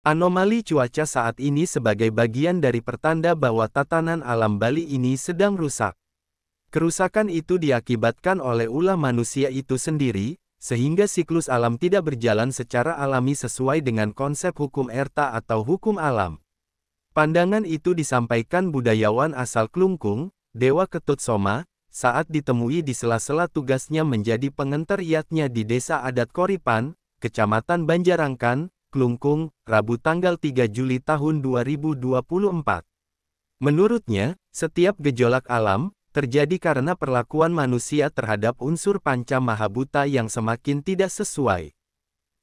Anomali cuaca saat ini sebagai bagian dari pertanda bahwa tatanan alam Bali ini sedang rusak. Kerusakan itu diakibatkan oleh ulah manusia itu sendiri, sehingga siklus alam tidak berjalan secara alami sesuai dengan konsep hukum erta atau hukum alam. Pandangan itu disampaikan budayawan asal Klungkung, Dewa Ketut Soma, saat ditemui di sela-sela tugasnya menjadi pengantar yatnya di Desa Adat Koripan, Kecamatan Banjarangkan, Klungkung, Rabu tanggal 3 Juli tahun 2024. Menurutnya, setiap gejolak alam terjadi karena perlakuan manusia terhadap unsur panca mahabuta yang semakin tidak sesuai.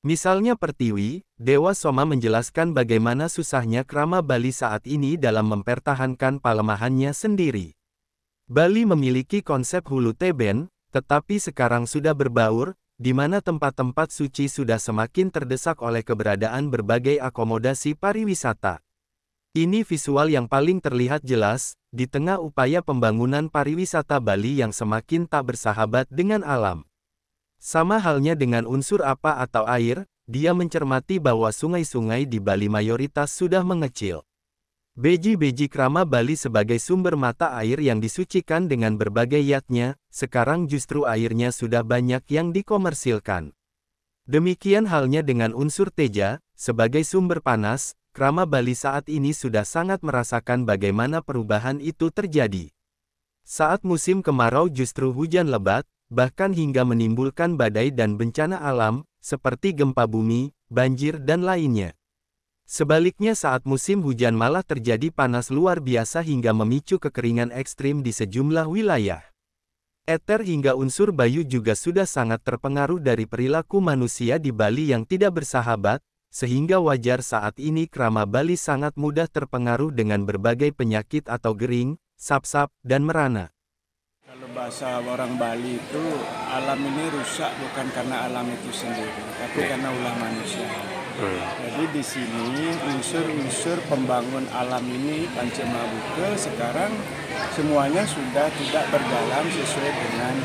Misalnya Pertiwi, Dewa Soma menjelaskan bagaimana susahnya krama Bali saat ini dalam mempertahankan palemahannya sendiri. Bali memiliki konsep hulu teben, tetapi sekarang sudah berbaur, di mana tempat-tempat suci sudah semakin terdesak oleh keberadaan berbagai akomodasi pariwisata. Ini visual yang paling terlihat jelas, di tengah upaya pembangunan pariwisata Bali yang semakin tak bersahabat dengan alam. Sama halnya dengan unsur apa atau air, dia mencermati bahwa sungai-sungai di Bali mayoritas sudah mengecil. Beji-beji krama Bali sebagai sumber mata air yang disucikan dengan berbagai yatnya, sekarang justru airnya sudah banyak yang dikomersilkan. Demikian halnya dengan unsur teja, sebagai sumber panas, krama Bali saat ini sudah sangat merasakan bagaimana perubahan itu terjadi. Saat musim kemarau justru hujan lebat, bahkan hingga menimbulkan badai dan bencana alam, seperti gempa bumi, banjir dan lainnya. Sebaliknya saat musim hujan malah terjadi panas luar biasa hingga memicu kekeringan ekstrim di sejumlah wilayah. Eter hingga unsur bayu juga sudah sangat terpengaruh dari perilaku manusia di Bali yang tidak bersahabat, sehingga wajar saat ini krama Bali sangat mudah terpengaruh dengan berbagai penyakit atau gering, sap-sap, dan merana. Kalau bahasa orang Bali itu, alam ini rusak bukan karena alam itu sendiri, tapi karena ulah manusia. Jadi di sini unsur-unsur pembangun alam ini panca mahabuta sekarang semuanya sudah tidak berjalan sesuai dengan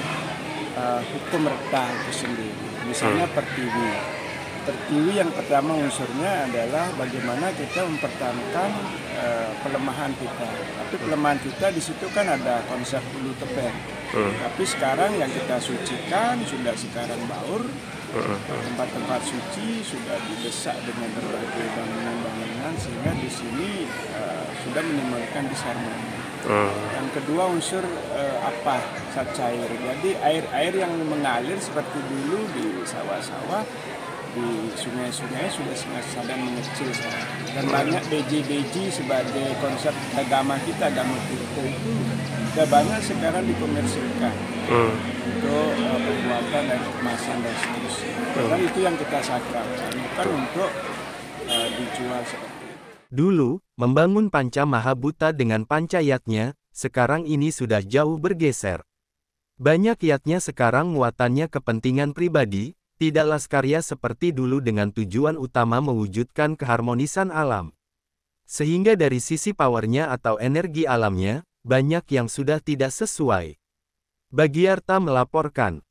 hukum erta itu sendiri. Misalnya Pertiwi. Pertiwi yang pertama unsurnya adalah bagaimana kita mempertahankan pelemahan kita. Tapi pelemahan kita di situ kan ada konsep hulu teben. Tapi sekarang yang kita sucikan sudah sekarang baur. Tempat-tempat suci sudah didesak dengan berbagai bangunan-bangunan sehingga di sini sudah menimbulkan disharmoni. Yang kedua unsur apa? Zat cair. Jadi air-air yang mengalir seperti dulu di sawah-sawah, di sungai-sungai sudah sedang mengecil sekarang. Dan banyak beji-beji sebagai konsep agama kita, agama kita itu sudah banyak sekarang dikomersilkan untuk pembuatan dan kemasan dan seterusnya. Dan itu yang kita sakralkan, bukan untuk dijual seperti itu. Dulu, membangun panca mahabuta dengan panca yatnya, sekarang ini sudah jauh bergeser. Banyak yatnya sekarang muatannya kepentingan pribadi, tidak laskarya seperti dulu dengan tujuan utama mewujudkan keharmonisan alam. Sehingga dari sisi powernya atau energi alamnya, banyak yang sudah tidak sesuai. Bagiarta melaporkan.